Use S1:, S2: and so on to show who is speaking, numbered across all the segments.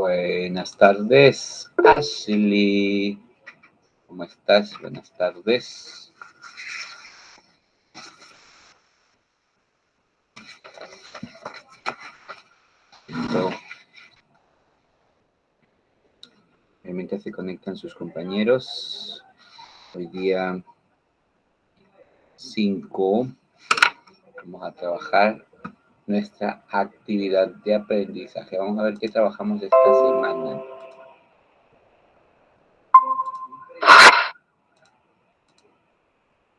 S1: Buenas tardes, Ashley. ¿Cómo estás? Buenas tardes. Listo. Mientras se conectan sus compañeros. Hoy día 5 vamos a trabajar nuestra actividad de aprendizaje. Vamos a ver qué trabajamos esta semana.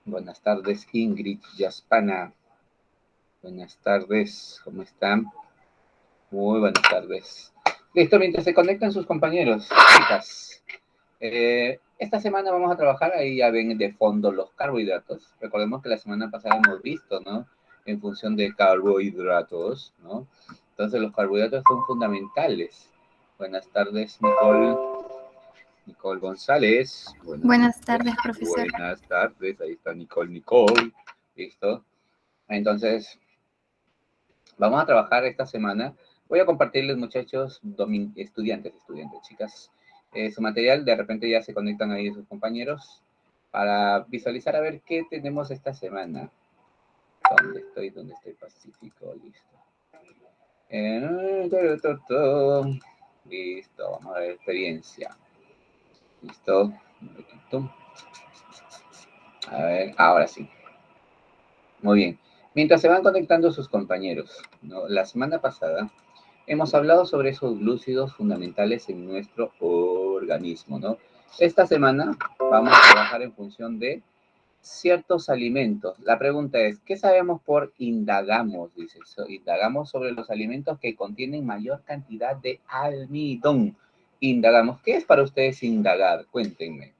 S1: Buenas tardes, Ingrid Yaspana. Buenas tardes, ¿cómo están? Muy buenas tardes. Listo, mientras se conectan sus compañeros, chicas. Esta semana vamos a trabajar, ahí ya ven de fondo los carbohidratos. Recordemos que la semana pasada hemos visto, ¿no? En función de carbohidratos, ¿no? Entonces los carbohidratos son fundamentales. Buenas tardes, Nicole. Nicole González.
S2: Buenas tardes, profesor.
S1: Buenas tardes, ahí está Nicole. ¿Listo? Entonces, vamos a trabajar esta semana. Voy a compartirles, muchachos, estudiantes, chicas, su material. De repente ya se conectan ahí sus compañeros para visualizar a ver qué tenemos esta semana. ¿Dónde estoy? Pacífico, listo. Listo, vamos a ver experiencia. Listo. Un poquito. A ver, ahora sí. Muy bien. Mientras se van conectando sus compañeros, ¿no? La semana pasada hemos hablado sobre esos glúcidos fundamentales en nuestro organismo, ¿no? Esta semana vamos a trabajar en función de ciertos alimentos. La pregunta es, ¿qué sabemos por indagamos? Dice, indagamos sobre los alimentos que contienen mayor cantidad de almidón. Indagamos. ¿Qué es para ustedes indagar? Cuéntenme.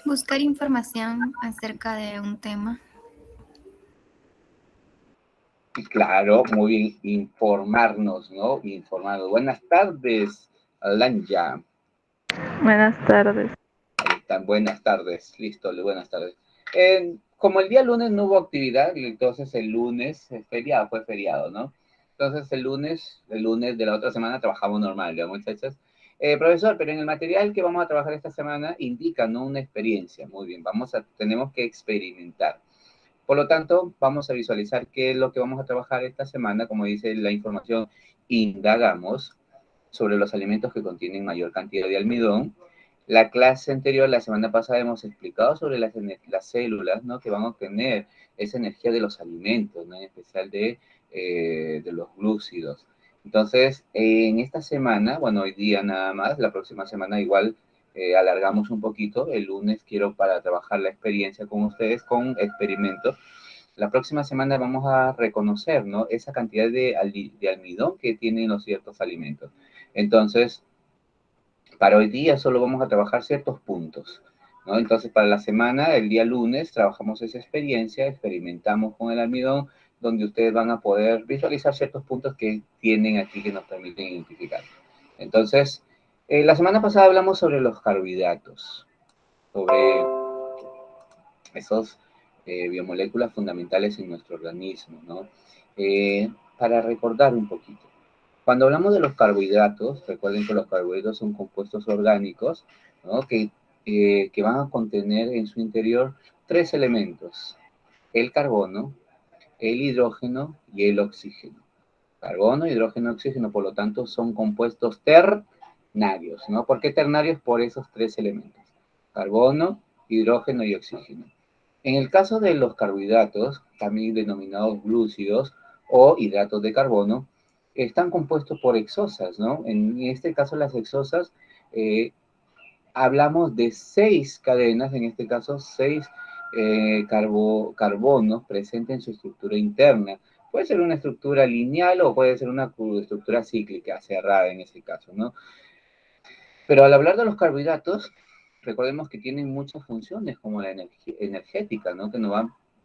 S2: Buscar información acerca de un tema.
S1: Claro, muy bien, informarnos, ¿no? Informarnos. Buenas tardes, Alanya.
S3: Buenas tardes.
S1: Ahí están, buenas tardes, listo, buenas tardes. Como el día lunes no hubo actividad, entonces el lunes es feriado, fue feriado, ¿no? Entonces el lunes de la otra semana trabajamos normal, ¿ya, muchachas? Profesor, pero en el material que vamos a trabajar esta semana indica, ¿no? Una experiencia, muy bien, tenemos que experimentar. Por lo tanto, vamos a visualizar qué es lo que vamos a trabajar esta semana. Como dice la información, indagamos sobre los alimentos que contienen mayor cantidad de almidón. La clase anterior, la semana pasada, hemos explicado sobre las células, ¿no? Que van a obtener esa energía de los alimentos, ¿no? En especial de los glúcidos. Entonces, en esta semana, bueno, hoy día nada más, la próxima semana igual alargamos un poquito. El lunes quiero para trabajar la experiencia con ustedes con experimentos. La próxima semana vamos a reconocer, ¿no? Esa cantidad de almidón que tienen los ciertos alimentos. Entonces, para hoy día solo vamos a trabajar ciertos puntos, ¿no? Entonces, para la semana, el día lunes, trabajamos esa experiencia, experimentamos con el almidón, donde ustedes van a poder visualizar ciertos puntos que tienen aquí que nos permiten identificar. Entonces, la semana pasada hablamos sobre los carbohidratos, sobre esos biomoléculas fundamentales en nuestro organismo, ¿no? Para recordar un poquito. Cuando hablamos de los carbohidratos, recuerden que los carbohidratos son compuestos orgánicos, ¿no? Que van a contener en su interior 3 elementos: el carbono, el hidrógeno y el oxígeno. Carbono, hidrógeno, oxígeno, por lo tanto, son compuestos ternarios, ¿no? ¿Por qué ternarios? Por esos 3 elementos: carbono, hidrógeno y oxígeno. En el caso de los carbohidratos, también denominados glúcidos o hidratos de carbono, están compuestos por hexosas, ¿no? En este caso, las hexosas, hablamos de 6 cadenas, en este caso 6 carbonos presentes en su estructura interna. Puede ser una estructura lineal o puede ser una estructura cíclica, cerrada en ese caso, ¿no? Pero al hablar de los carbohidratos, recordemos que tienen muchas funciones, como la energética, ¿no? Que nos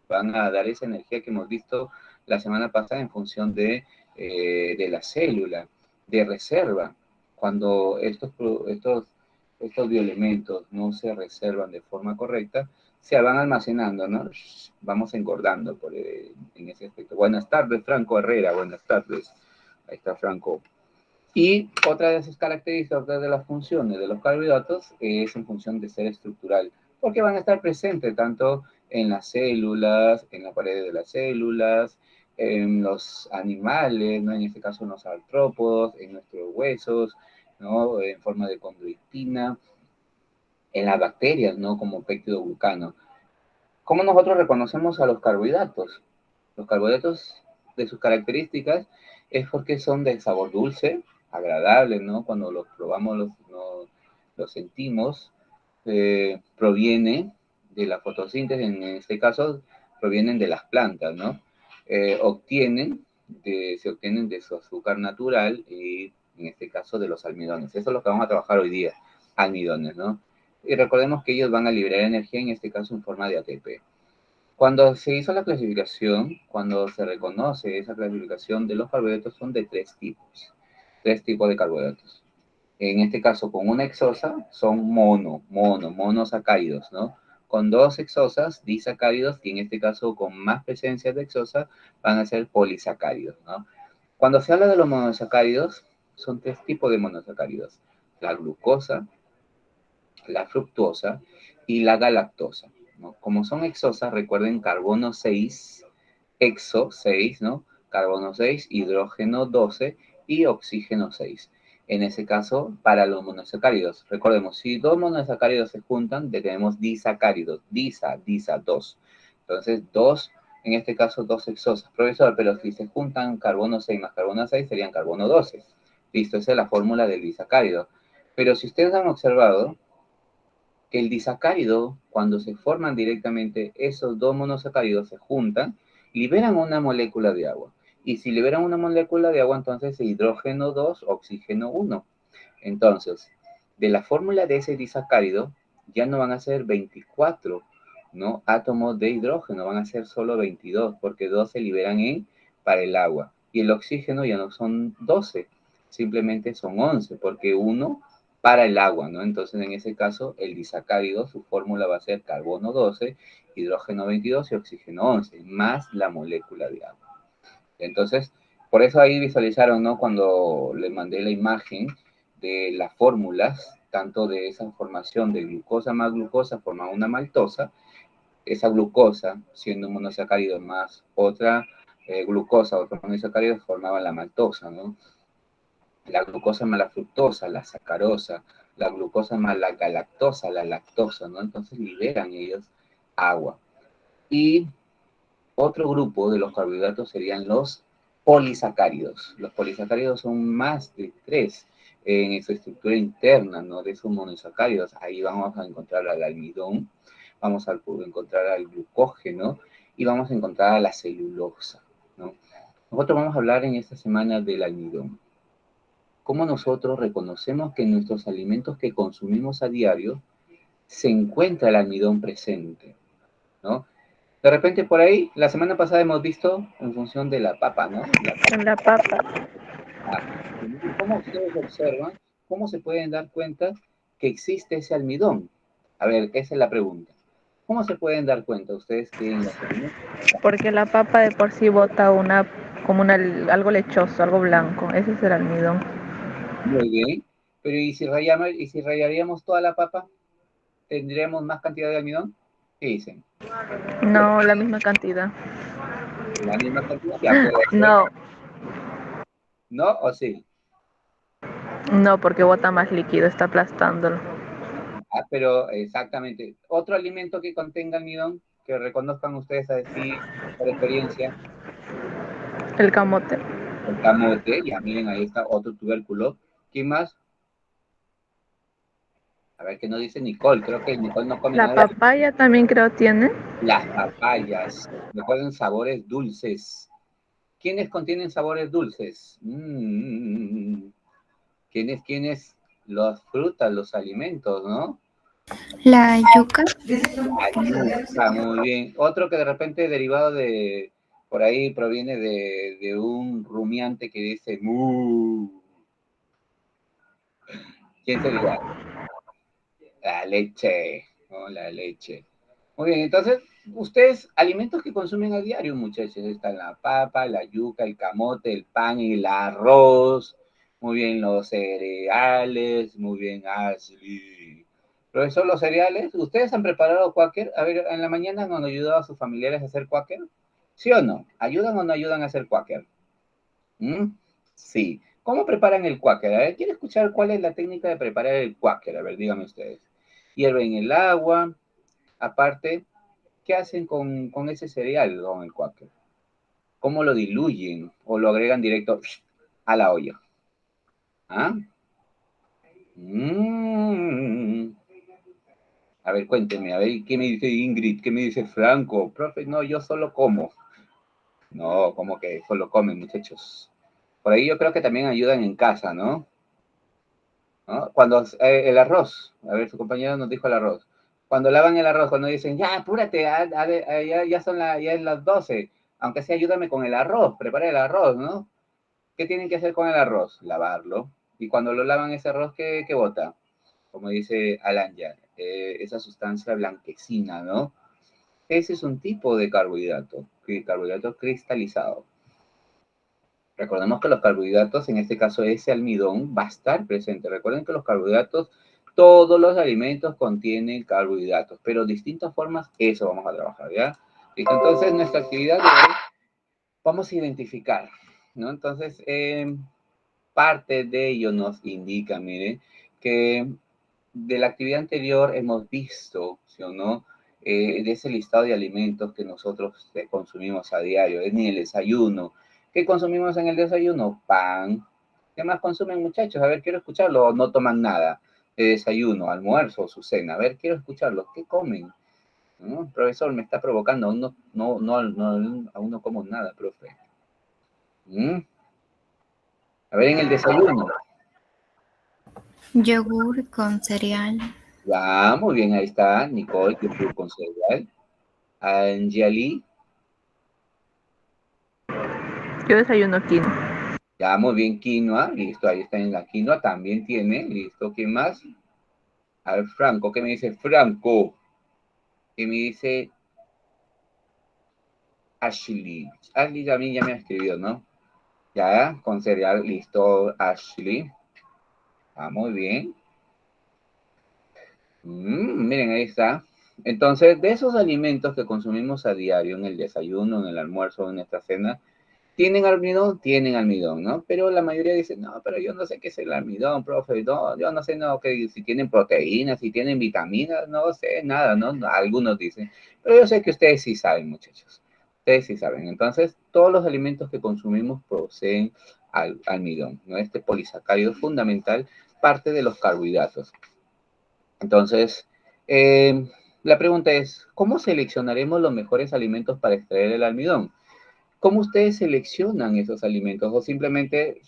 S1: van a dar esa energía que hemos visto la semana pasada en función de la célula, de reserva. Cuando estos bioelementos no se reservan de forma correcta, se van almacenando, ¿no? Vamos engordando en ese aspecto. Buenas tardes, Franco Herrera, buenas tardes. Ahí está Franco. Y otra de sus características, otra de las funciones de los carbohidratos es en función de ser estructural, porque van a estar presentes tanto en las células, en la pared de las células, en los animales, ¿no? En este caso en los artrópodos, en nuestros huesos, ¿no? En forma de condroitina, en las bacterias, ¿no? Como péptidoglucano. ¿Cómo nosotros reconocemos a los carbohidratos? Los carbohidratos, de sus características, es porque son de sabor dulce, agradable, ¿no? Cuando los probamos, los sentimos. Proviene de la fotosíntesis, en este caso, provienen de las plantas, ¿no? Se obtienen de su azúcar natural y, en este caso, de los almidones. Eso es lo que vamos a trabajar hoy día, almidones, ¿no? Y recordemos que ellos van a liberar energía, en este caso, en forma de ATP. Cuando se hizo la clasificación, cuando se reconoce esa clasificación de los carbohidratos, son de tres tipos de carbohidratos. En este caso, con una hexosa, son monosacáridos, ¿no? Con dos hexosas, disacáridos, y en este caso, con más presencia de hexosa, van a ser polisacáridos, ¿no? Cuando se habla de los monosacáridos, son tres tipos de monosacáridos: la glucosa, la fructosa y la galactosa, ¿no? Como son hexosas, recuerden carbono 6, hexo 6, ¿no? Carbono 6, hidrógeno 12 y oxígeno 6. En ese caso, para los monosacáridos, recordemos, si dos monosacáridos se juntan, tenemos disacáridos, disa, 2. Entonces, dos, en este caso, dos hexosas. Profesor, pero si se juntan carbono 6 más carbono 6, serían carbono 12. Listo, esa es la fórmula del disacárido. Pero si ustedes han observado, que el disacárido, cuando se forman directamente, esos dos monosacáridos se juntan, liberan una molécula de agua. Y si liberan una molécula de agua, entonces hidrógeno 2, oxígeno 1. Entonces, de la fórmula de ese disacárido, ya no van a ser 24, ¿no? Átomos de hidrógeno, van a ser solo 22, porque 2 se liberan para el agua. Y el oxígeno ya no son 12, simplemente son 11, porque uno para el agua, ¿no? Entonces, en ese caso, el disacárido, su fórmula va a ser carbono 12, hidrógeno 22 y oxígeno 11, más la molécula de agua. Entonces, por eso ahí visualizaron, ¿no? Cuando les mandé la imagen de las fórmulas, tanto de esa formación de glucosa más glucosa forma una maltosa, esa glucosa, siendo un monosacárido más otra glucosa, otro monosacárido, formaba la maltosa, ¿no? La glucosa más la fructosa, la sacarosa, la glucosa más la galactosa, la lactosa, ¿no? Entonces liberan ellos agua. Y otro grupo de los carbohidratos serían los polisacáridos. Los polisacáridos son más de 3 en su estructura interna, ¿no? De esos monosacáridos. Ahí vamos a encontrar al almidón, vamos a encontrar al glucógeno y vamos a encontrar a la celulosa, ¿no? Nosotros vamos a hablar en esta semana del almidón. ¿Cómo nosotros reconocemos que en nuestros alimentos que consumimos a diario se encuentra el almidón presente, ¿no? De repente por ahí, la semana pasada hemos visto en función de la papa, ¿no?
S3: En la papa.
S1: ¿Cómo ustedes observan? ¿Cómo se pueden dar cuenta que existe ese almidón? A ver, esa es la pregunta. ¿Cómo se pueden dar cuenta ustedes que en los alimentos?
S3: Porque la papa de por sí bota algo lechoso, algo blanco. Ese es el almidón.
S1: Muy bien. Pero ¿y si rayaríamos toda la papa? ¿Tendríamos más cantidad de almidón? ¿Qué dicen?
S3: No, la misma cantidad.
S1: La misma cantidad, ya puede ser.
S3: No,
S1: ¿No o sí?
S3: no, porque bota más líquido, está aplastándolo.
S1: Ah, pero exactamente. Otro alimento que contenga almidón, que reconozcan ustedes así por experiencia,
S3: El camote.
S1: el camote, ya miren, ahí está otro tubérculo. ¿Quién más? A ver qué nos dice Nicole. Creo que Nicole no come
S3: La
S1: nada.
S3: papaya también creo tiene.
S1: Las papayas. Recuerden, sabores dulces. ¿Quiénes contienen sabores dulces? ¿Quiénes? Las frutas, los alimentos, ¿no?
S2: La yuca.
S1: La yuca, muy bien. Otro que de repente derivado por ahí proviene de un rumiante que dice mu. ¿Quién sería? La leche, ¿no? La leche. Muy bien, entonces Ustedes, alimentos que consumen a diario, muchachos, están la papa, la yuca, el camote, el pan, el arroz, muy bien los cereales, muy bien, Ashley. Profesor, los cereales, ¿ustedes han preparado cuáquer? A ver, en la mañana han ayudado a sus familiares a hacer cuáquer, ¿sí o no? ¿Ayudan o no ayudan a hacer cuáquer? ¿Mm? Sí. ¿Cómo preparan el cuáquer? A ver, quiero escuchar cuál es la técnica de preparar el cuáquer. A ver, díganme ustedes. Hierven el agua, aparte, ¿qué hacen con ese cereal, con el cuáquer? ¿Cómo lo diluyen o lo agregan directo a la olla? ¿Ah? Mm. A ver, cuéntenme, a ver, ¿qué me dice Ingrid? ¿Qué me dice Franco? Profe, no, yo solo como. No, como que solo comen, muchachos. Por ahí yo creo que también ayudan en casa, ¿no? ¿No? Cuando el arroz, a ver, su compañero nos dijo el arroz. Cuando lavan el arroz, cuando dicen, ya, apúrate, ya son ya es las 12, aunque sea ayúdame con el arroz, prepara el arroz, ¿no? ¿Qué tienen que hacer con el arroz? Lavarlo. Y cuando lo lavan ese arroz, ¿qué bota? Como dice Alan ya, esa sustancia blanquecina, ¿no? Ese es un tipo de carbohidrato, carbohidrato cristalizado. Recordemos que los carbohidratos, en este caso ese almidón, va a estar presente. Recuerden que los carbohidratos, todos los alimentos contienen carbohidratos, pero distintas formas, eso vamos a trabajar, ¿ya? ¿Listo? Entonces, nuestra actividad de hoy, vamos a identificar, ¿no? Entonces, parte de ello nos indica, miren, que de la actividad anterior hemos visto, ¿sí o no? De ese listado de alimentos que nosotros consumimos a diario, en el desayuno. ¿Qué consumimos en el desayuno? Pan. ¿Qué más consumen, muchachos? A ver, quiero escucharlo. No toman nada de desayuno, almuerzo, su cena. A ver, quiero escucharlo. ¿Qué comen? ¿No? Profesor, me está provocando. Aún no como nada, profe. ¿Mm? A ver, en el desayuno.
S2: Yogur con cereal.
S1: Ya, muy bien, ahí está. Nicole, yogur con cereal. Angeli.
S3: Yo desayuno quinoa.
S1: Ya, muy bien, quinoa, listo, ahí está en la quinoa, también tiene, listo, ¿quién más? A ver, Franco, ¿qué me dice Franco? ¿Qué me dice Ashley? Ashley también ya me ha escrito, ¿no? Ya, con cereal, listo, Ashley. Ah, muy bien. Miren, ahí está. Entonces, de esos alimentos que consumimos a diario, en el desayuno, en el almuerzo, en nuestra cena, tienen almidón, ¿no? Pero la mayoría dice, no, pero yo no sé qué es el almidón, profe, no, yo no sé, no, que si tienen proteínas, si tienen vitaminas, no sé, nada, ¿no? Algunos dicen, pero yo sé que ustedes sí saben, muchachos, ustedes sí saben. Entonces, todos los alimentos que consumimos poseen almidón, ¿no? Este polisacárido fundamental, parte de los carbohidratos. Entonces, la pregunta es, ¿cómo seleccionaremos los mejores alimentos para extraer el almidón? ¿Cómo ustedes seleccionan esos alimentos o simplemente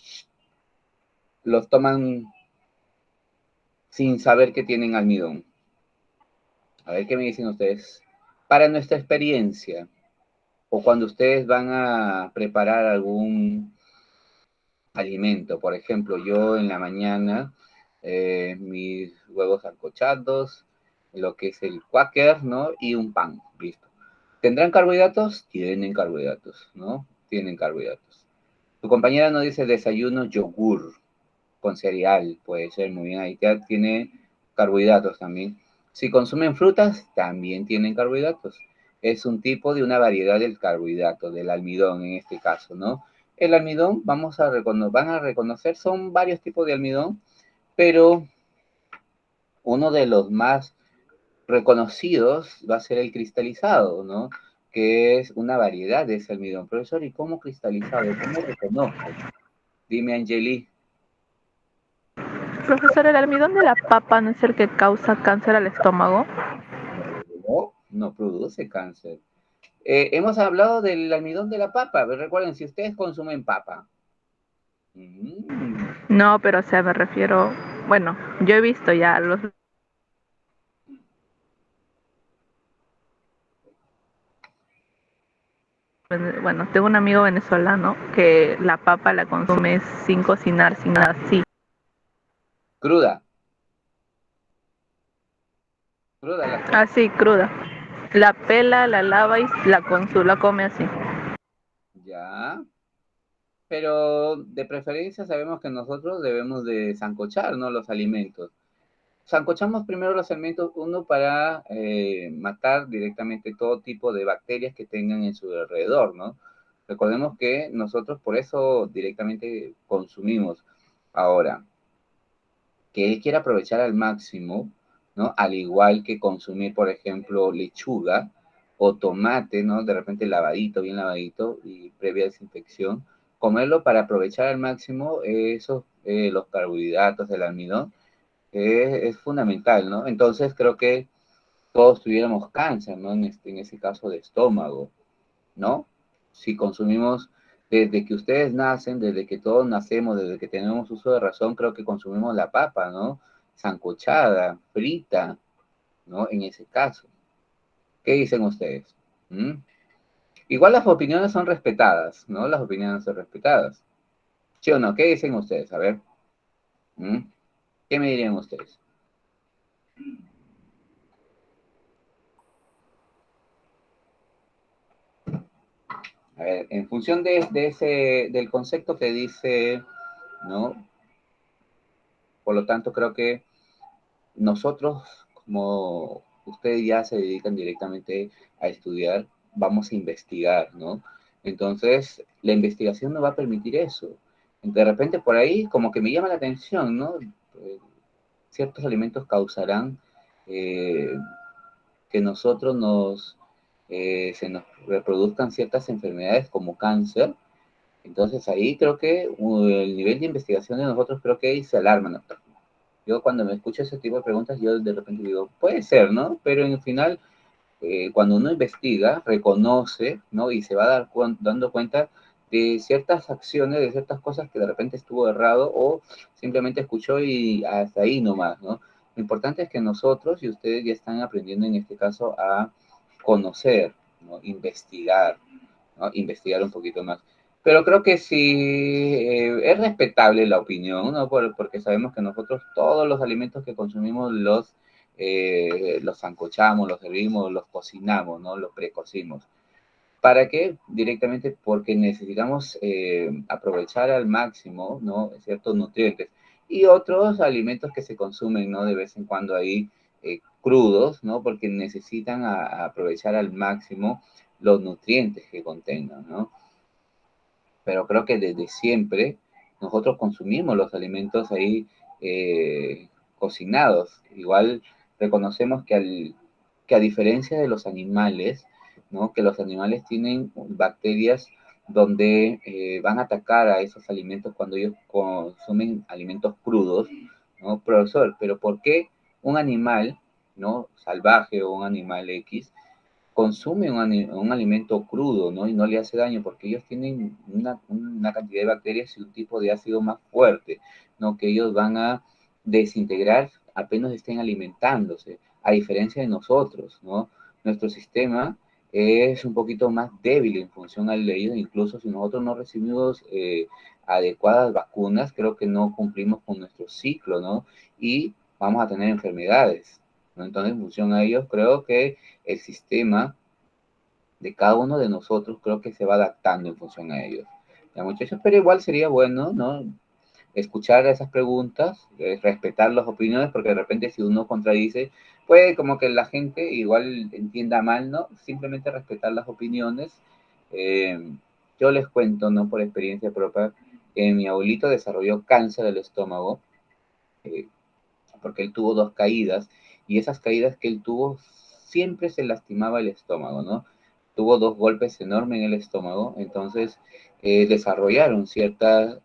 S1: los toman sin saber que tienen almidón? A ver qué me dicen ustedes. Para nuestra experiencia o cuando ustedes van a preparar algún alimento, por ejemplo, yo en la mañana, mis huevos sancochados, lo que es el quaker, ¿no? Y un pan, listo. ¿Tendrán carbohidratos? Tienen carbohidratos, ¿no? Tienen carbohidratos. Tu compañera nos dice desayuno yogur con cereal, puede ser muy bien, ahí ya tiene carbohidratos también. Si consumen frutas, también tienen carbohidratos. Es un tipo de una variedad del carbohidrato, del almidón en este caso, ¿no? El almidón, van a reconocer, son varios tipos de almidón, pero uno de los más reconocidos va a ser el cristalizado, ¿no? Que es una variedad de ese almidón. Profesor, ¿y cómo cristalizado? ¿Cómo reconozco? Dime, Angeli.
S3: Profesor, ¿el almidón de la papa no es el que causa cáncer al estómago?
S1: No, no produce cáncer. Hemos hablado del almidón de la papa. Recuerden, si ustedes consumen papa. Mm,
S3: No, pero o sea, me refiero, bueno, yo he visto ya los, bueno, tengo un amigo venezolano que la papa la consume sin cocinar, sin nada así.
S1: cruda. Cruda la papa.
S3: Así, cruda. La pela, la lava y la come así.
S1: Ya, pero de preferencia sabemos que nosotros debemos de sancochar, ¿no? Los alimentos. Sancochamos primero los alimentos, uno para matar directamente todo tipo de bacterias que tengan en su alrededor, ¿no? Recordemos que nosotros por eso directamente consumimos. Ahora, que él quiera aprovechar al máximo, ¿no? Al igual que consumir, por ejemplo, lechuga o tomate, ¿no? De repente lavadito, bien lavadito y previa desinfección, comerlo para aprovechar al máximo esos, los carbohidratos, el almidón, es fundamental, ¿no? Entonces creo que todos tuviéramos cáncer, ¿no? En ese caso de estómago, ¿no? Si consumimos, desde que ustedes nacen, desde que todos nacemos, desde que tenemos uso de razón, creo que consumimos la papa, ¿no? Sancochada, frita, ¿no? En ese caso. ¿Qué dicen ustedes? ¿Mm? Igual las opiniones son respetadas, ¿no? Las opiniones son respetadas. ¿Sí o no? ¿Qué dicen ustedes? A ver. ¿Mm? ¿Qué me dirían ustedes? A ver, en función del concepto que dice, ¿no? Por lo tanto, creo que nosotros, como ustedes ya se dedican directamente a estudiar, vamos a investigar, ¿no? Entonces, la investigación nos va a permitir eso. De repente, por ahí, como que me llama la atención, ¿no? Ciertos alimentos causarán eh, que se nos reproduzcan ciertas enfermedades como cáncer. Entonces ahí creo que el nivel de investigación de nosotros creo que ahí se alarma, ¿no? Yo cuando me escucho ese tipo de preguntas, yo de repente digo, puede ser, ¿no? Pero en el final, cuando uno investiga, reconoce, ¿no? Y se va dando cuenta de ciertas acciones, de ciertas cosas que de repente estuvo errado o simplemente escuchó y hasta ahí nomás, ¿no? Lo importante es que nosotros y ustedes ya están aprendiendo en este caso a conocer, ¿no? Investigar, ¿no? Investigar un poquito más. Pero creo que sí es respetable la opinión, ¿no? Porque sabemos que nosotros todos los alimentos que consumimos los sancochamos, los hervimos, los cocinamos, ¿no? Los precocimos. ¿Para qué? Directamente porque necesitamos aprovechar al máximo, ¿no? Ciertos nutrientes. Y otros alimentos que se consumen, ¿no? De vez en cuando ahí crudos, ¿no? Porque necesitan aprovechar al máximo los nutrientes que contengan, ¿no? Pero creo que desde siempre nosotros consumimos los alimentos ahí cocinados. Igual reconocemos que a diferencia de los animales, ¿no? Que los animales tienen bacterias donde van a atacar a esos alimentos cuando ellos consumen alimentos crudos, ¿no? Profesor, pero ¿por qué un animal, ¿no? Salvaje o un animal X consume un alimento crudo, ¿no? Y no le hace daño porque ellos tienen una cantidad de bacterias y un tipo de ácido más fuerte, ¿no? Que ellos van a desintegrar apenas estén alimentándose, a diferencia de nosotros, ¿no? Nuestro sistema es un poquito más débil en función al de ellos, incluso si nosotros no recibimos adecuadas vacunas, creo que no cumplimos con nuestro ciclo, ¿no? Y vamos a tener enfermedades, ¿no? Entonces, en función a ellos, creo que el sistema de cada uno de nosotros creo que se va adaptando en función a ellos. Ya, muchachos, pero igual sería bueno, ¿no? Escuchar esas preguntas, respetar las opiniones, porque de repente si uno contradice, puede como que la gente igual entienda mal, ¿no? Simplemente respetar las opiniones. Eh, yo les cuento, ¿no? Por experiencia propia, que mi abuelito desarrolló cáncer del estómago, eh, porque él tuvo dos caídas y esas caídas que él tuvo siempre se lastimaba el estómago, ¿no? Tuvo dos golpes enormes en el estómago, entonces desarrollaron ciertas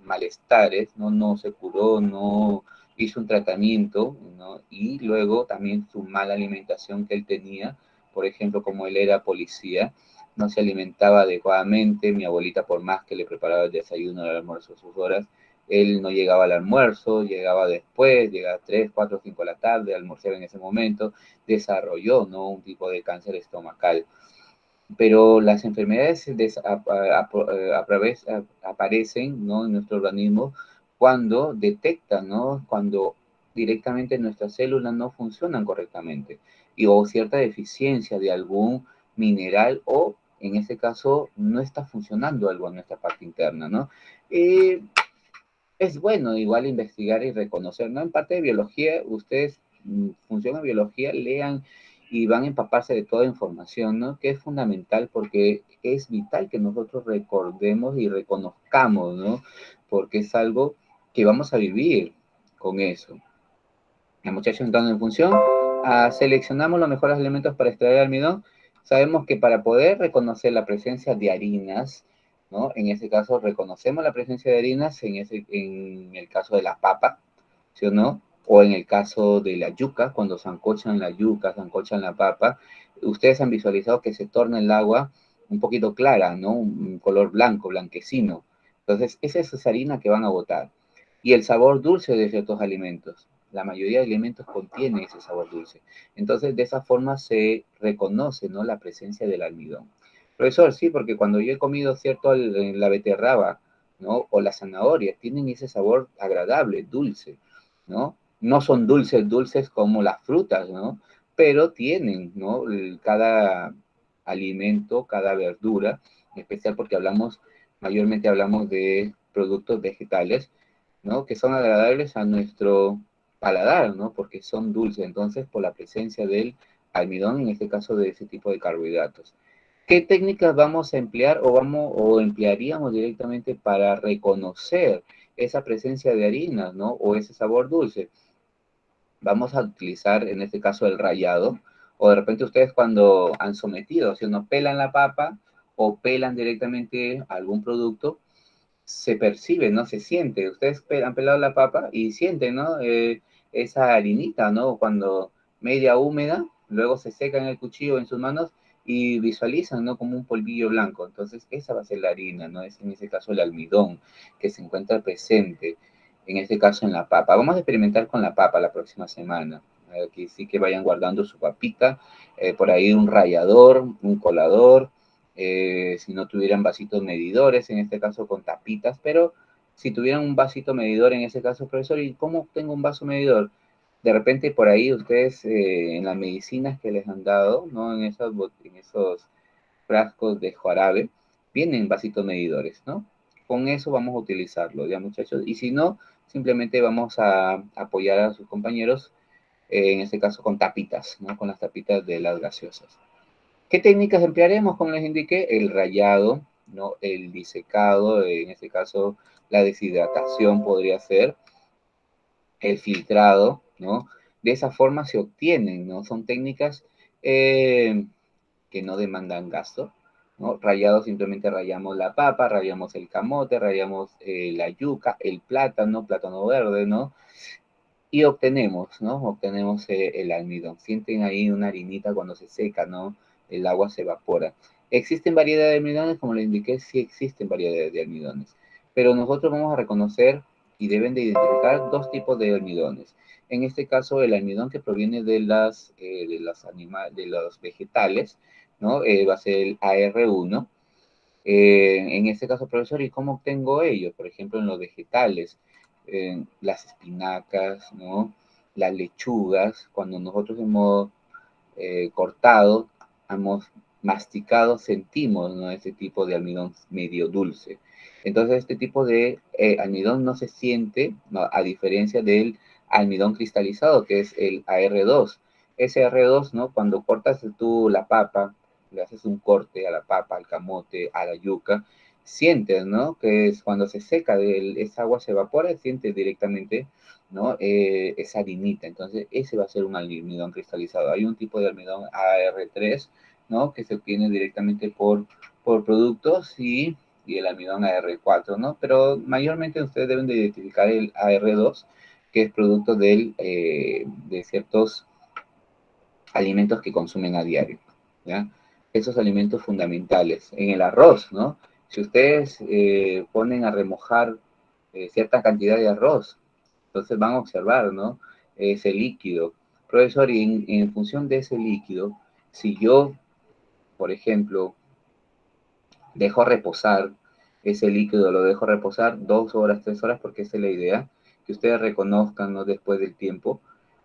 S1: malestares, ¿no? No se curó, no hizo un tratamiento, ¿no? Y luego también su mala alimentación que él tenía, por ejemplo, como él era policía, no se alimentaba adecuadamente, mi abuelita por más que le preparaba el desayuno, el almuerzo a sus horas, él no llegaba al almuerzo, llegaba después, llegaba a 3, 4, 5 de la tarde, almorzaba en ese momento, desarrolló, ¿no? Un tipo de cáncer estomacal. Pero las enfermedades aparecen, ¿no? En nuestro organismo cuando detectan, ¿no? Cuando directamente nuestras células no funcionan correctamente. o cierta deficiencia de algún mineral o, en este caso, no está funcionando algo en nuestra parte interna, ¿no? Es bueno igual investigar y reconocer, ¿no? En parte de biología, ustedes, función de biología, lean y van a empaparse de toda información, ¿no? Que es fundamental porque es vital que nosotros recordemos y reconozcamos, ¿no? Porque es algo que vamos a vivir con eso. El muchacho entrando en función, seleccionamos los mejores elementos para extraer almidón. Sabemos que para poder reconocer la presencia de harinas, ¿no? En este caso, reconocemos la presencia de harinas en el caso de la papa, ¿sí o no? O en el caso de la yuca, cuando sancochan la yuca, sancochan la papa, ustedes han visualizado que se torna el agua un poquito clara, ¿no? Un color blanco, blanquecino. Entonces, esa es esa harina que van a botar. Y el sabor dulce de ciertos alimentos. La mayoría de alimentos contiene ese sabor dulce. Entonces, de esa forma se reconoce, ¿no? La presencia del almidón. Profesor, sí, porque cuando yo he comido, cierto, la beterraba, ¿no? O la zanahoria, tienen ese sabor agradable, dulce, ¿no? No son dulces, dulces como las frutas, ¿no? Pero tienen, ¿no? Cada alimento, cada verdura, en especial porque mayormente hablamos de productos vegetales, ¿no? Que son agradables a nuestro paladar, ¿no? Porque son dulces, entonces, por la presencia del almidón, en este caso de ese tipo de carbohidratos. ¿Qué técnicas vamos a emplear o emplearíamos directamente para reconocer esa presencia de harinas, ¿no? O ese sabor dulce? Vamos a utilizar en este caso el rallado, o de repente ustedes cuando han sometido, si no pelan la papa o pelan directamente algún producto, se percibe, ¿no? Se siente. Ustedes han pelado la papa y sienten, ¿no? Esa harinita, ¿no? Cuando media húmeda, luego se seca en el cuchillo en sus manos y visualizan, ¿no? Como un polvillo blanco. Entonces, esa va a ser la harina, ¿no? Es en ese caso el almidón que se encuentra presente, en este caso en la papa. Vamos a experimentar con la papa la próxima semana. Aquí sí que vayan guardando su papita, por ahí un rallador, un colador, si no tuvieran vasitos medidores, en este caso con tapitas, pero si tuvieran un vasito medidor en ese caso, profesor, ¿y cómo tengo un vaso medidor? De repente por ahí ustedes en las medicinas que les han dado, ¿no? En esos frascos de jarabe, vienen vasitos medidores, ¿no? Con eso vamos a utilizarlo, ya muchachos. Y si no, simplemente vamos a apoyar a sus compañeros, en este caso con tapitas, ¿no? Con las tapitas de las gaseosas. ¿Qué técnicas emplearemos? Como les indiqué, el rallado, ¿no? El disecado, en este caso la deshidratación podría ser, el filtrado, ¿no? De esa forma se obtienen, ¿no? Son técnicas que no demandan gasto, ¿no? Rallado simplemente rallamos la papa, rallamos el camote, rallamos la yuca, el plátano verde, ¿no? Y obtenemos, ¿no? Obtenemos el almidón. Sienten ahí una harinita cuando se seca, ¿no? El agua se evapora. ¿Existen variedades de almidones? Como les indiqué, sí existen variedades de almidones. Pero nosotros vamos a reconocer y deben de identificar dos tipos de almidones. En este caso, el almidón que proviene de los vegetales, ¿no? Va a ser el AR1. En este caso, profesor, ¿y cómo obtengo ello? Por ejemplo, en los vegetales, las espinacas, ¿no? Las lechugas, cuando nosotros hemos cortado, hemos masticado, sentimos, ¿no? Este tipo de almidón medio dulce. Entonces, este tipo de almidón no se siente, ¿no? A diferencia del almidón cristalizado, que es el AR2. Ese AR2, ¿no? Cuando cortas tú la papa, le haces un corte a la papa, al camote, a la yuca, sientes, ¿no? Que es cuando se seca, esa agua se evapora, sientes directamente, ¿no? Esa harinita. Entonces, ese va a ser un almidón cristalizado. Hay un tipo de almidón AR3, ¿no? Que se obtiene directamente por productos y el almidón AR4, ¿no? Pero mayormente ustedes deben de identificar el AR2, que es producto de ciertos alimentos que consumen a diario, ¿ya? Esos alimentos fundamentales. En el arroz, ¿no? Si ustedes ponen a remojar cierta cantidad de arroz, entonces van a observar, ¿no? Ese líquido. Profesor, y en función de ese líquido, si yo, por ejemplo, dejo reposar ese líquido, lo dejo reposar 2 horas, 3 horas, porque esa es la idea, que ustedes reconozcan, ¿no? Después del tiempo,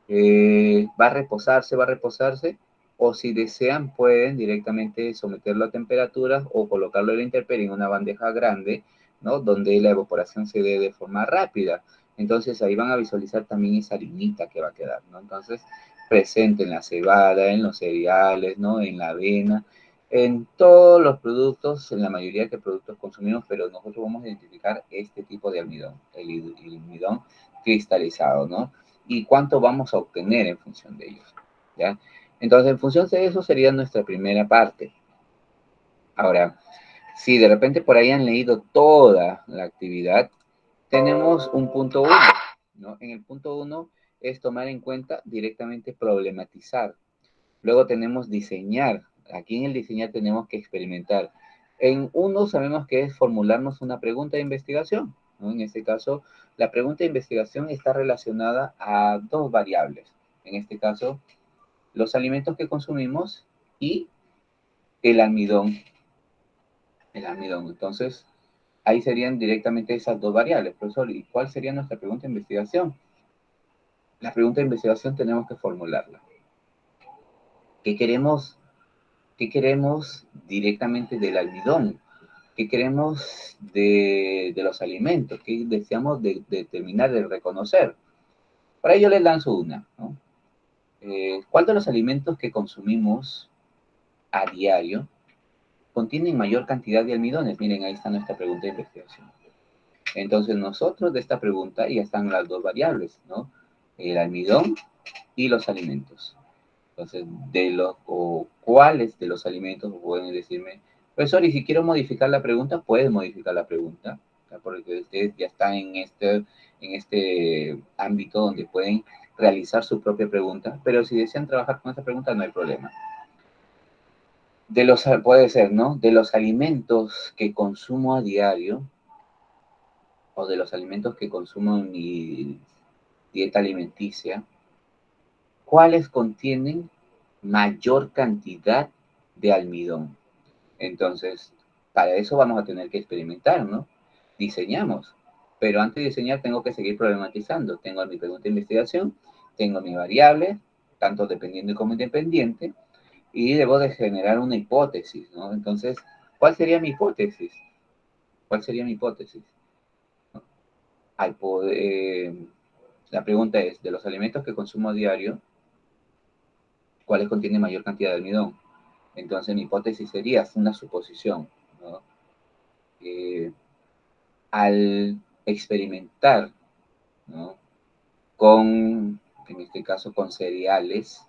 S1: Va a reposarse, o si desean pueden directamente someterlo a temperaturas o colocarlo en la intemperie en una bandeja grande, ¿no? Donde la evaporación se dé de forma rápida. Entonces ahí van a visualizar también esa harinita que va a quedar, ¿no? Entonces, presente en la cebada, en los cereales, ¿no? En la avena, en todos los productos, en la mayoría de productos consumimos, pero nosotros vamos a identificar este tipo de almidón, el almidón cristalizado, ¿no? Y cuánto vamos a obtener en función de ellos, ¿ya? Entonces, en función de eso sería nuestra primera parte. Ahora, si de repente por ahí han leído toda la actividad, tenemos un punto 1, ¿no? En el punto 1 es tomar en cuenta directamente problematizar. Luego tenemos diseñar. Aquí en el diseñar tenemos que experimentar. En uno sabemos que es formularnos una pregunta de investigación, ¿no? En este caso, la pregunta de investigación está relacionada a dos variables. En este caso, los alimentos que consumimos y el almidón. El almidón. Entonces, ahí serían directamente esas dos variables, profesor. ¿Y cuál sería nuestra pregunta de investigación? La pregunta de investigación tenemos que formularla. ¿Qué queremos, qué queremos directamente del almidón? ¿Qué queremos de los alimentos? ¿Qué deseamos de determinar, de reconocer? Para ello les lanzo una, ¿no? ¿Cuál de los alimentos que consumimos a diario contienen mayor cantidad de almidones? Miren, ahí está nuestra pregunta de investigación. Entonces nosotros de esta pregunta ya están las dos variables, ¿no? El almidón y los alimentos. Entonces, o cuáles de los alimentos pueden decirme, profesor, y si quiero modificar la pregunta, puedes modificar la pregunta, ¿ya? Porque ustedes ya están en este ámbito donde pueden realizar su propia pregunta, pero si desean trabajar con esta pregunta, no hay problema. Puede ser, ¿no? De los alimentos que consumo a diario, o de los alimentos que consumo en mi dieta alimenticia, ¿cuáles contienen mayor cantidad de almidón? Entonces, para eso vamos a tener que experimentar, ¿no? Diseñamos. Pero antes de diseñar tengo que seguir problematizando. Tengo mi pregunta de investigación, tengo mi variable, tanto dependiente como independiente, y debo de generar una hipótesis, ¿no? Entonces, ¿cuál sería mi hipótesis? ¿Cuál sería mi hipótesis? Al poder, la pregunta es, de los alimentos que consumo a diario, ¿cuáles contienen mayor cantidad de almidón? Entonces mi hipótesis sería, es una suposición, ¿no? Eh, Al experimentar, ¿no? En este caso, con cereales,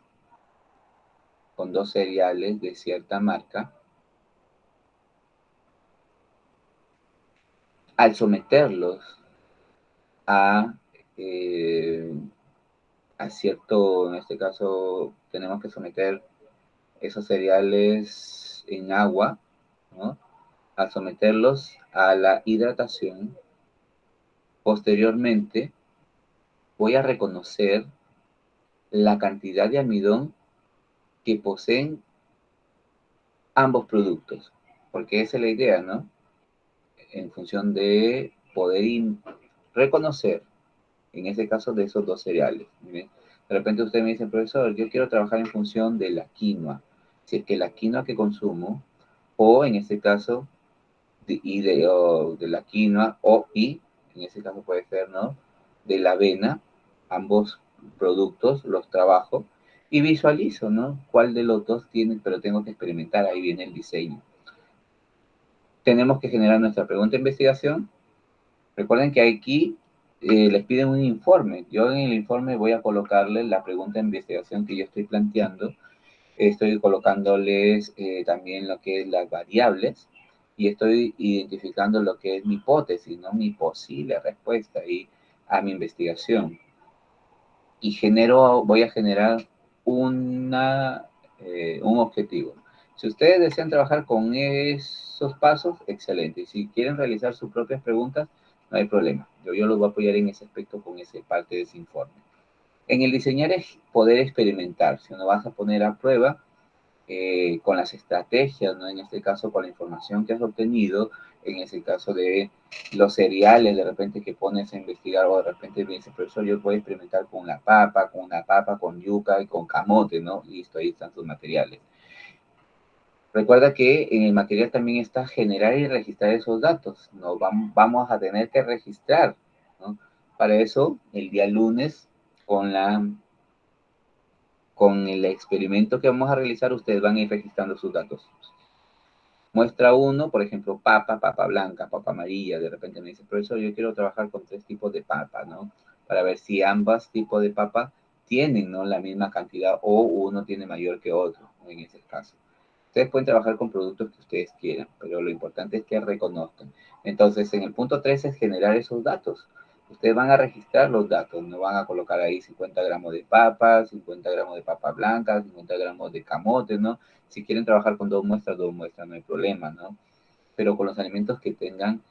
S1: con dos cereales de cierta marca, al someterlos a, eh, a cierto, en este caso, tenemos que someter esos cereales en agua, ¿no? Al someterlos a la hidratación, posteriormente voy a reconocer la cantidad de almidón que poseen ambos productos, porque esa es la idea, ¿no? En función de poder reconocer, en este caso, de esos dos cereales. ¿Bien? De repente usted me dice, profesor, yo quiero trabajar en función de la quinoa. Si es que la quinoa que consumo, o en este caso, de la quinoa, en este caso puede ser, ¿no? De la avena, ambos productos los trabajo y visualizo, ¿no? ¿Cuál de los dos tiene? Pero tengo que experimentar, ahí viene el diseño. Tenemos que generar nuestra pregunta de investigación. Recuerden que aquí les piden un informe. Yo en el informe voy a colocarles la pregunta de investigación que yo estoy planteando. Estoy colocándoles también lo que es las variables y estoy identificando lo que es mi hipótesis, ¿no? Mi posible respuesta y a mi investigación. Y voy a generar un objetivo. Si ustedes desean trabajar con esos pasos, excelente. Y si quieren realizar sus propias preguntas, no hay problema. Yo los voy a apoyar en ese aspecto con esa parte de ese informe. En el diseñar es poder experimentar. Si no vas a poner a prueba, con las estrategias, ¿no? En este caso, con la información que has obtenido, en ese caso de los cereales, de repente que pones a investigar, o de repente me dices, profesor, yo voy a experimentar con la papa, con una papa, con yuca y con camote, ¿no? Listo, ahí están sus materiales. Recuerda que en el material también está generar y registrar esos datos. No vamos a tener que registrar, ¿no? Para eso, el día lunes, con el experimento que vamos a realizar, ustedes van a ir registrando sus datos. Muestra uno, por ejemplo, papa blanca, papa amarilla. De repente me dice, profesor, yo quiero trabajar con 3 tipos de papa, ¿no? Para ver si ambos tipos de papa tienen, ¿no?, la misma cantidad o uno tiene mayor que otro, ¿no?, en ese caso. Ustedes pueden trabajar con productos que ustedes quieran, pero lo importante es que reconozcan. Entonces, en el punto 3 es generar esos datos. Ustedes van a registrar los datos, no van a colocar ahí 50 gramos de papas, 50 gramos de papa blanca, 50 gramos de camote, ¿no? Si quieren trabajar con 2 muestras, no hay problema, ¿no? Pero con los alimentos que tengan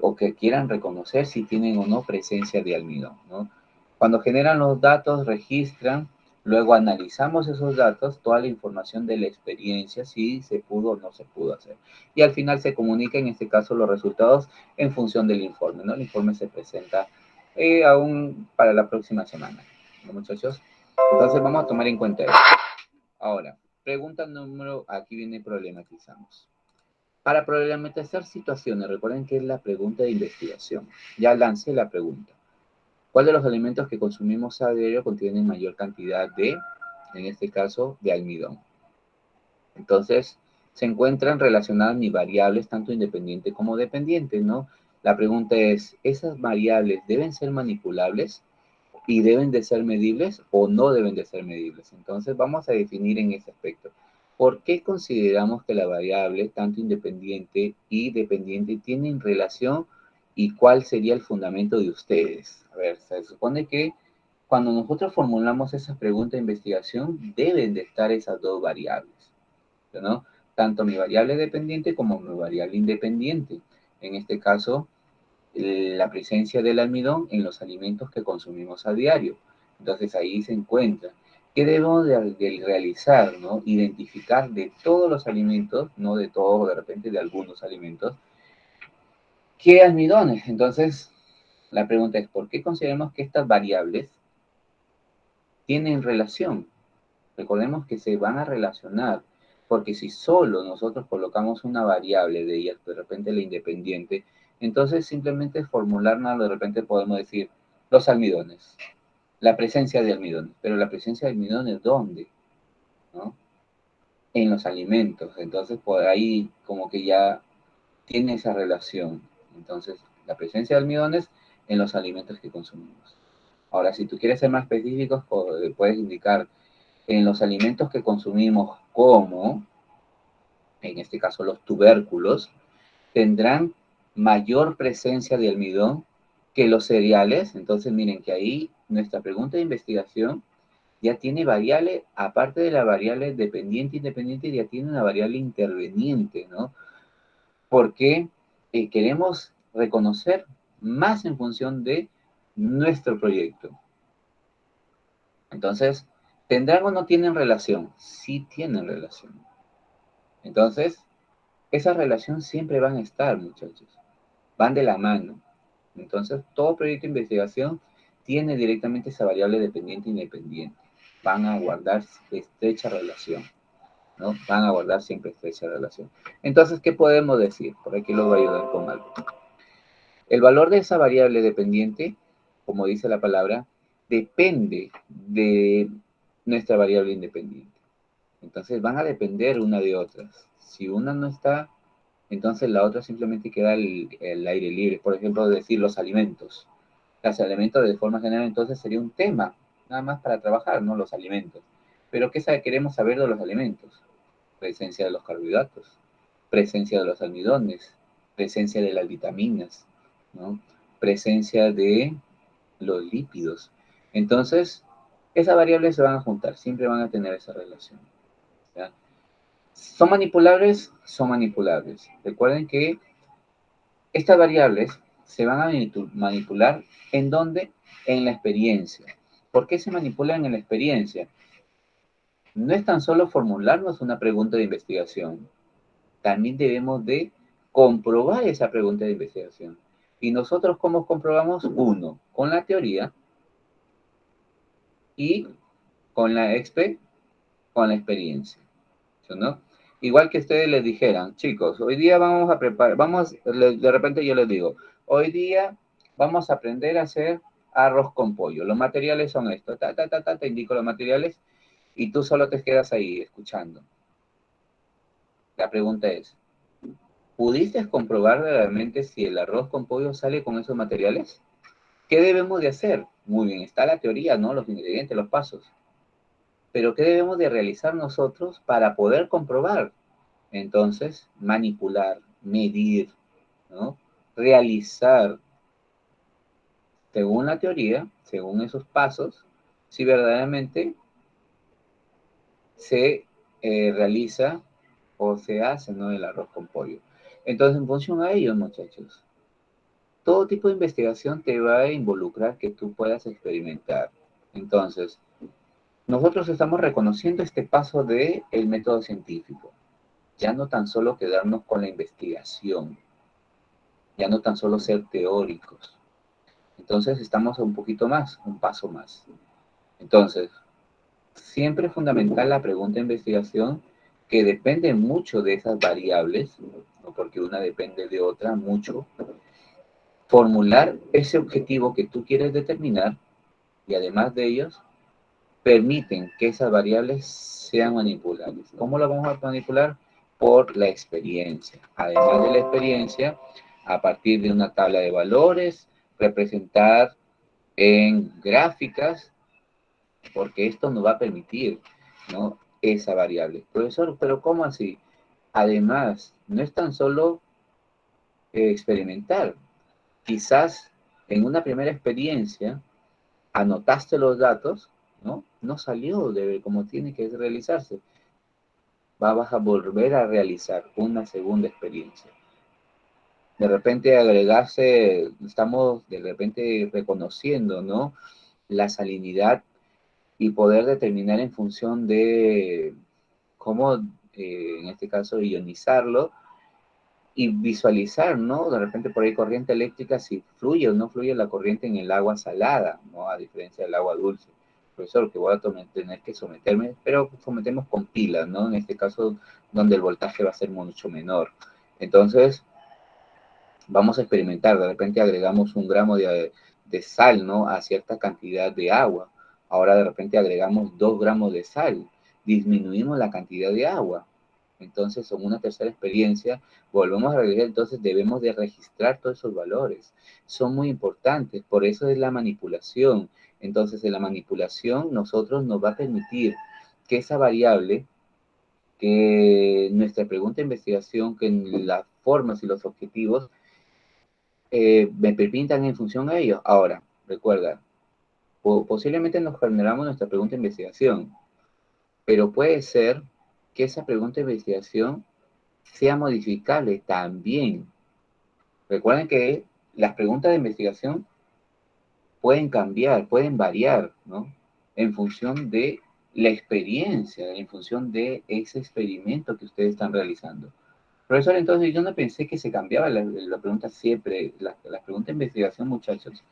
S1: o que quieran reconocer si tienen o no presencia de almidón, ¿no? Cuando generan los datos, registran, luego analizamos esos datos, toda la información de la experiencia, si se pudo o no se pudo hacer. Y al final se comunica, en este caso, los resultados en función del informe, ¿no? El informe se presenta aún para la próxima semana, ¿no, muchachos? Entonces vamos a tomar en cuenta eso. Ahora, pregunta número, aquí viene problematizamos. Para problematizar situaciones, recuerden que es la pregunta de investigación. Ya lancé la pregunta. ¿Cuál de los alimentos que consumimos a diario contienen mayor cantidad de, en este caso, de almidón? Entonces, se encuentran relacionadas mis variables, tanto independiente como dependiente, ¿no? La pregunta es, ¿esas variables deben ser manipulables y deben de ser medibles o no deben de ser medibles? Entonces, vamos a definir en ese aspecto. ¿Por qué consideramos que la variable, tanto independiente y dependiente, tienen relación y cuál sería el fundamento de ustedes? A ver, se supone que cuando nosotros formulamos esa pregunta de investigación, deben de estar esas dos variables, ¿no? Tanto mi variable dependiente como mi variable independiente. En este caso, la presencia del almidón en los alimentos que consumimos a diario. Entonces ahí se encuentra. ¿Qué debemos de realizar, ¿no? Identificar de todos los alimentos, no de todos, de repente de algunos alimentos, ¿qué almidones? Entonces, la pregunta es, ¿por qué consideramos que estas variables tienen relación? Recordemos que se van a relacionar, porque si solo nosotros colocamos una variable de ellas, de repente la independiente, entonces simplemente formularla, de repente podemos decir los almidones, la presencia de almidones, pero la presencia de almidones, ¿dónde? ¿No? En los alimentos, entonces por ahí como que ya tiene esa relación. Entonces, la presencia de almidones en los alimentos que consumimos. Ahora, si tú quieres ser más específico, puedes indicar en los alimentos que consumimos, como en este caso los tubérculos, tendrán mayor presencia de almidón que los cereales. Entonces, miren que ahí nuestra pregunta de investigación ya tiene variable, aparte de la variable dependiente e independiente, ya tiene una variable interveniente, ¿no? Porque queremos reconocer más en función de nuestro proyecto. Entonces, ¿tendrán o no tienen relación? Sí tienen relación. Entonces, esa relación siempre van a estar, muchachos. Van de la mano. Entonces, todo proyecto de investigación tiene directamente esa variable dependiente e independiente. Van a guardar estrecha relación, ¿no? Van a guardar siempre estrecha relación. Entonces, ¿qué podemos decir? Por aquí lo voy a ayudar con algo. El valor de esa variable dependiente, como dice la palabra, depende de nuestra variable independiente. Entonces van a depender una de otras. Si una no está, entonces la otra simplemente queda el aire libre. Por ejemplo, decir los alimentos. Los alimentos de forma general entonces sería un tema, nada más para trabajar, ¿no? Los alimentos. Pero ¿qué queremos saber de los alimentos? Presencia de los carbohidratos, presencia de los almidones, presencia de las vitaminas, ¿no? Presencia de los lípidos. Entonces, esas variables se van a juntar, siempre van a tener esa relación, ¿ya? ¿Son manipulables? Son manipulables. Recuerden que estas variables se van a manipular ¿en dónde? En la experiencia. ¿Por qué se manipulan en la experiencia? no es tan solo formularnos una pregunta de investigación, también debemos de comprobar esa pregunta de investigación. ¿Y nosotros cómo comprobamos? Uno, con la teoría y con con la experiencia, ¿no? Igual que ustedes les dijeran, chicos, hoy día vamos a preparar, de repente yo les digo, hoy día vamos a aprender a hacer arroz con pollo. Los materiales son estos, te indico los materiales y tú solo te quedas ahí escuchando. La pregunta es, ¿pudiste comprobar realmente si el arroz con pollo sale con esos materiales? ¿Qué debemos de hacer? Muy bien, está la teoría, ¿no? Los ingredientes, los pasos. Pero ¿qué debemos de realizar nosotros para poder comprobar? Entonces, manipular, medir, ¿no? Realizar, según la teoría, según esos pasos, si verdaderamente se realiza o se hace, ¿no? El arroz con pollo. Entonces, en función a ello, muchachos, todo tipo de investigación te va a involucrar que tú puedas experimentar. Entonces, nosotros estamos reconociendo este paso del método científico. Ya no tan solo quedarnos con la investigación, ya no tan solo ser teóricos. Entonces, estamos un poquito más, un paso más. Entonces, siempre es fundamental la pregunta de investigación que depende mucho de esas variables, ¿no? Porque una depende de otra mucho. Formular ese objetivo que tú quieres determinar y además de ellos, permiten que esas variables sean manipulables. ¿Cómo lo vamos a manipular? Por la experiencia. Además de la experiencia, a partir de una tabla de valores, representar en gráficas, porque esto nos va a permitir, ¿no? Esa variable. Profesor, pero ¿cómo así? Además, no es tan solo experimentar. Quizás en una primera experiencia anotaste los datos, ¿no? No salió de como tiene que realizarse. Vas a volver a realizar una segunda experiencia. De repente agregarse, estamos de repente reconociendo, ¿no? La salinidad y poder determinar en función de cómo, en este caso, ionizarlo y visualizar, ¿no? De repente por ahí corriente eléctrica, si fluye o no fluye la corriente en el agua salada, ¿no? A diferencia del agua dulce. Profesor, que voy a tener que someterme, pero sometemos con pilas, ¿no? En este caso, donde el voltaje va a ser mucho menor. Entonces, vamos a experimentar, de repente agregamos 1 gramo de sal, ¿no? A cierta cantidad de agua. Ahora de repente agregamos 2 gramos de sal, disminuimos la cantidad de agua. Entonces, en una tercera experiencia, volvemos a regresar, entonces debemos de registrar todos esos valores. Son muy importantes, por eso es la manipulación. Entonces, en la manipulación, nosotros nos va a permitir que esa variable, que nuestra pregunta de investigación, que las formas y los objetivos me permitan en función a ellos. Ahora, recuerda, posiblemente nos generamos nuestra pregunta de investigación, pero puede ser que esa pregunta de investigación sea modificable también. Recuerden que las preguntas de investigación pueden cambiar, pueden variar, ¿no? En función de la experiencia, en función de ese experimento que ustedes están realizando. Profesor, entonces yo no pensé que se cambiaba la pregunta siempre, la pregunta de investigación, muchachos.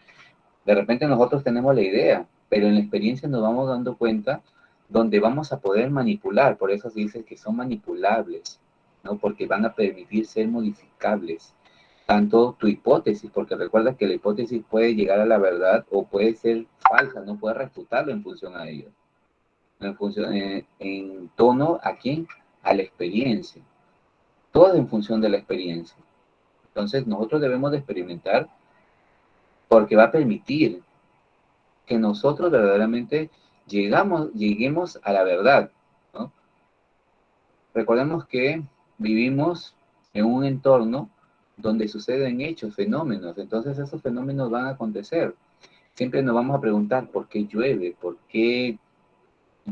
S1: De repente nosotros tenemos la idea, pero en la experiencia nos vamos dando cuenta donde vamos a poder manipular, por eso se dice que son manipulables, ¿no? Porque van a permitir ser modificables. Tanto tu hipótesis, porque recuerda que la hipótesis puede llegar a la verdad o puede ser falsa, no puedes refutarlo en función a ello. En función, en tono a quién, a la experiencia. Todo en función de la experiencia. Entonces nosotros debemos de experimentar porque va a permitir que nosotros verdaderamente lleguemos a la verdad, ¿no? Recordemos que vivimos en un entorno donde suceden hechos, fenómenos, entonces esos fenómenos van a acontecer. Siempre nos vamos a preguntar por qué llueve, por qué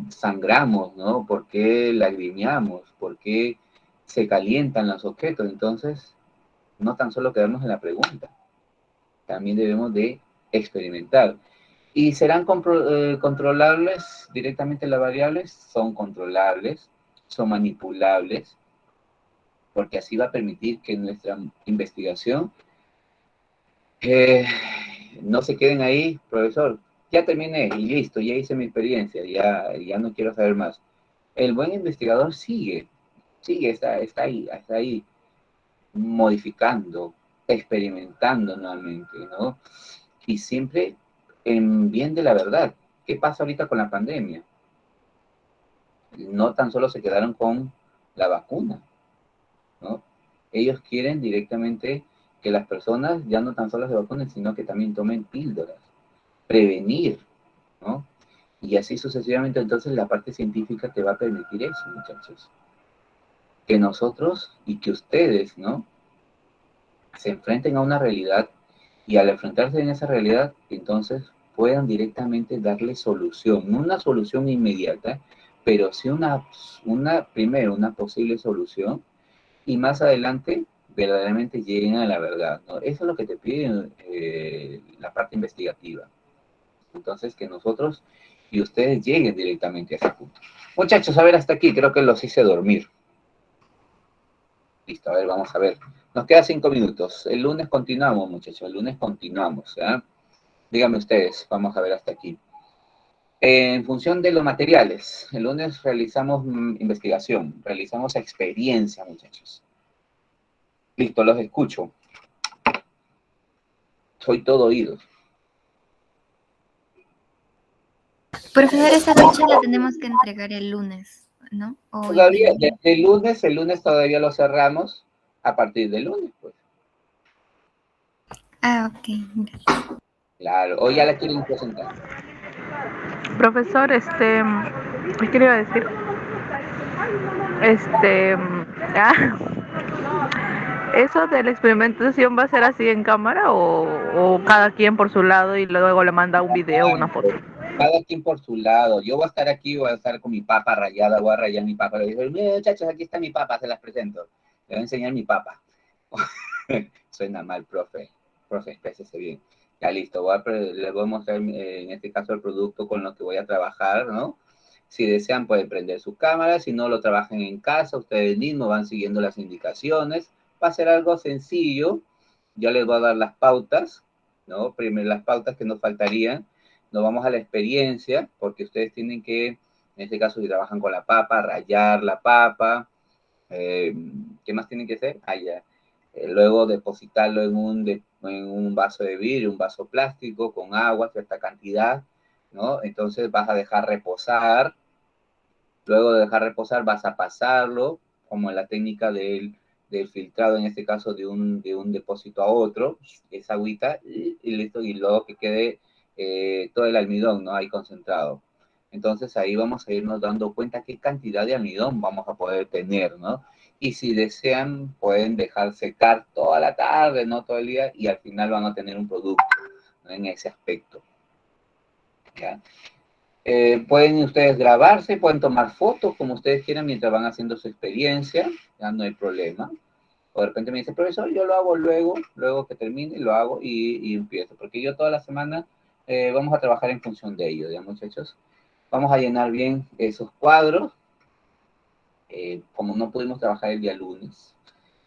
S1: sangramos, ¿no? ¿Por qué lagrimeamos? ¿Por qué se calientan los objetos? Entonces, no tan solo quedarnos en la pregunta, también debemos de experimentar. ¿Y serán controlables directamente las variables? Son controlables, son manipulables, porque así va a permitir que nuestra investigación eh, no se queden ahí, profesor. Ya terminé y listo, ya hice mi experiencia, ya no quiero saber más. El buen investigador sigue, está ahí, modificando, experimentando nuevamente, ¿no? Y siempre en bien de la verdad. ¿Qué pasa ahorita con la pandemia? No tan solo se quedaron con la vacuna, ¿no? Ellos quieren directamente que las personas ya no tan solo se vacunen, sino que también tomen píldoras, prevenir, ¿no? Y así sucesivamente, entonces la parte científica te va a permitir eso, muchachos. Que nosotros y que ustedes, ¿no? Se enfrenten a una realidad y al enfrentarse en esa realidad, entonces puedan directamente darle solución, no una solución inmediata, pero sí primero una posible solución y más adelante verdaderamente lleguen a la verdad, ¿no? Eso es lo que te pide la parte investigativa. Entonces, que nosotros y ustedes lleguen directamente a ese punto. Muchachos, a ver, hasta aquí, creo que los hice dormir. Listo, a ver, vamos a ver. Nos queda 5 minutos. El lunes continuamos, muchachos. El lunes continuamos. ¿Eh? Díganme ustedes, vamos a ver hasta aquí. En función de los materiales, el lunes realizamos investigación, realizamos experiencia, muchachos. Listo, los escucho. Soy todo oídos.
S2: Profesor, esa fecha la tenemos que entregar el lunes, ¿no? Hoy
S1: Todavía,
S2: día.
S1: el lunes todavía lo cerramos a partir del lunes, pues.
S2: Ah, ok.
S1: Claro, hoy ya la quieren presentar.
S3: Profesor, ¿qué le iba a decir? Este, ah, ¿Eso de la experimentación va a ser así en cámara o cada quien por su lado y luego le manda un video o una foto?
S1: Cada quien por su lado. Yo voy a estar aquí, voy a estar con mi papa rayada, voy a rayar mi papa. Le digo, mira, muchachos, aquí está mi papa, se las presento. Le voy a enseñar mi papa. Suena mal, profe. Profe, exprésese bien. Ya listo, les voy a mostrar en este caso el producto con lo que voy a trabajar, ¿no? Si desean pueden prender su cámara, si no lo trabajen en casa, ustedes mismos van siguiendo las indicaciones. Va a ser algo sencillo. Yo les voy a dar las pautas, ¿no? Primero las pautas que nos faltarían. Nos vamos a la experiencia, porque ustedes tienen que, en este caso, si trabajan con la papa, rallar la papa. ¿Qué más tienen que hacer? Ya. Luego depositarlo en un vaso de vidrio, un vaso plástico con agua, cierta cantidad, ¿no? Entonces vas a dejar reposar. Luego de dejar reposar vas a pasarlo, como en la técnica del filtrado, en este caso de un depósito a otro, esa agüita, y listo, y luego que quede todo el almidón, ¿no? Ahí concentrado. Entonces ahí vamos a irnos dando cuenta qué cantidad de almidón vamos a poder tener, ¿no? Y si desean, pueden dejar secar toda la tarde, no todo el día, y al final van a tener un producto, ¿no? En ese aspecto, ¿ya? Pueden ustedes grabarse, pueden tomar fotos como ustedes quieran mientras van haciendo su experiencia, ya no hay problema. O de repente me dice, profesor, yo lo hago luego que termine, lo hago y empiezo. Porque yo toda la semana vamos a trabajar en función de ello, ¿ya, muchachos? Vamos a llenar bien esos cuadros. Como no pudimos trabajar el día lunes,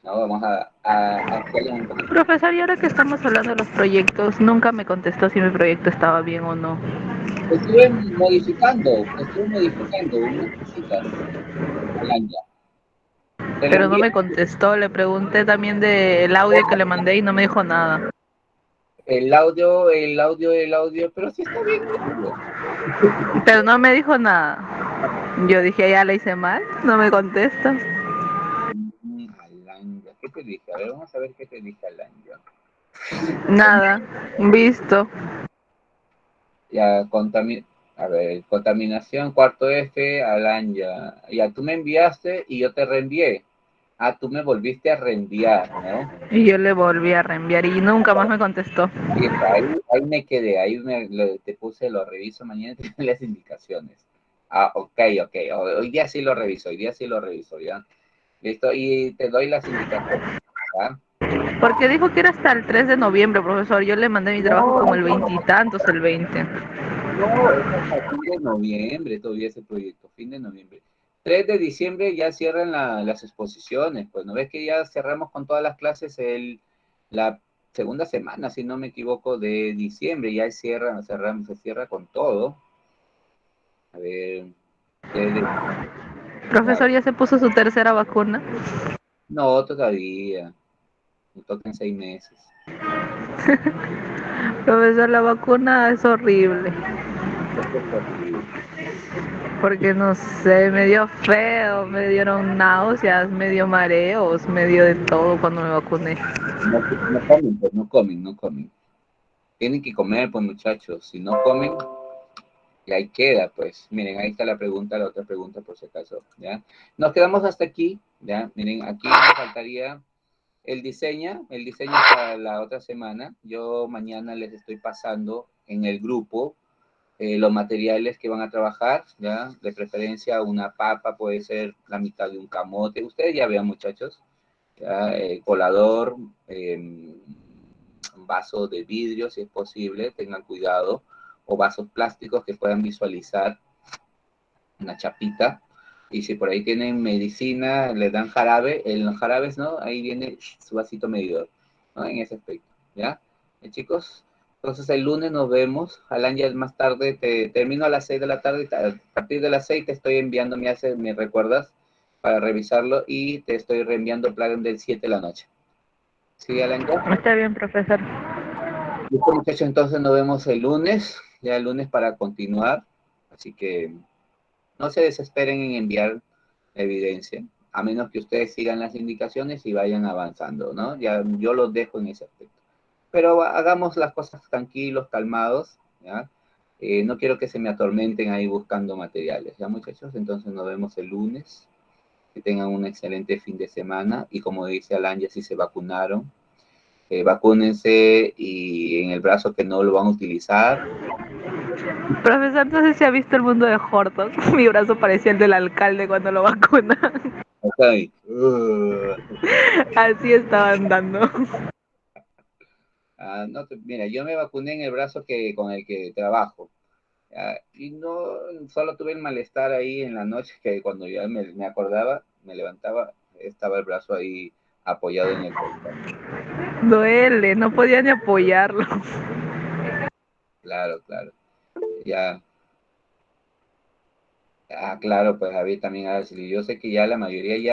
S1: ¿no? Vamos a hacerlo un poquito.
S3: Profesor, y ahora que estamos hablando de los proyectos, nunca me contestó si mi proyecto estaba bien o no.
S1: Estuve modificando unas cositas al año. Te lo
S3: Pero no
S1: envié.
S3: me contestó, le pregunté también del audio que le mandé y no me dijo nada.
S1: El audio, pero sí está bien el audio.
S3: Pero no me dijo nada. Yo dije, ya la hice mal, no me contesta.
S1: Alanya, ¿qué te dije? A ver, vamos a ver qué te dije, Alanya.
S3: Nada, visto.
S1: Ya, a ver, contaminación, cuarto F, Alanya. Ya, tú me enviaste y yo te reenvié. Ah, tú me volviste a reenviar, ¿no?
S3: Y yo le volví a reenviar y nunca más me contestó.
S1: Y ahí me quedé, te puse, lo reviso mañana y te doy las indicaciones. Ah, ok. Hoy día sí lo reviso, ¿ya? Listo, y te doy las indicaciones, ¿ya?
S3: Porque dijo que era hasta el 3 de noviembre, profesor. Yo le mandé mi trabajo como el veintitantos, el 20.
S1: No, es hasta fin de noviembre todavía ese proyecto, fin de noviembre. 3 de diciembre ya cierran las exposiciones, pues no ves que ya cerramos con todas las clases la segunda semana, si no me equivoco, de diciembre, ya se cierra con todo. A ver, desde-
S3: Profesor, ¿ya se puso su tercera vacuna?
S1: no, todavía, me tocan 6 meses.
S3: Profesor, la vacuna es horrible.
S1: Eso es horrible.
S3: Porque no sé, me dio feo, me dieron náuseas, me dio mareos, me dio de todo cuando me vacuné.
S1: No comen, pues no comen. Tienen que comer, pues muchachos, si no comen, y ahí queda, pues. Miren, ahí está la otra pregunta por si acaso, ¿ya? Nos quedamos hasta aquí, ¿ya? Miren, aquí nos faltaría el diseño para la otra semana. Yo mañana les estoy pasando en el grupo los materiales que van a trabajar, ¿ya? De preferencia una papa, puede ser la mitad de un camote. Ustedes ya vean, muchachos, ¿ya? Colador, un vaso de vidrio, si es posible, tengan cuidado, o vasos plásticos que puedan visualizar una chapita. Y si por ahí tienen medicina, les dan jarabe, en los jarabes, ¿no? Ahí viene su vasito medidor, ¿no? En ese aspecto, ¿ya? Chicos, entonces el lunes nos vemos. Alan, ya más tarde, termino a las 6 de la tarde, a partir de las 6 te estoy enviando, me recuerdas, para revisarlo, y te estoy reenviando plan del 7 de la noche. ¿Sí, Alan?
S3: Está bien, profesor.
S1: Listo, muchachos, entonces nos vemos el lunes, ya el lunes para continuar. Así que no se desesperen en enviar evidencia, a menos que ustedes sigan las indicaciones y vayan avanzando, ¿no? Ya yo los dejo en ese aspecto. Pero hagamos las cosas tranquilos, calmados, ¿ya? No quiero que se me atormenten ahí buscando materiales, ¿ya, muchachos? Entonces nos vemos el lunes. Que tengan un excelente fin de semana. Y como dice Alan, ya si se vacunaron, vacúnense y en el brazo que no lo van a utilizar.
S3: Profesor, no sé si ha visto el mundo de Horton. Mi brazo parecía el del alcalde cuando lo vacunan.
S1: Okay.
S3: Así estaba andando.
S1: No, mira, yo me vacuné en el brazo con el que trabajo. Y no, solo tuve el malestar ahí en la noche que cuando ya me acordaba, me levantaba, estaba el brazo ahí apoyado en el colchón.
S3: Duele, no podía ni apoyarlo.
S1: Claro, claro. Ya, claro, pues había también, yo sé que ya la mayoría ya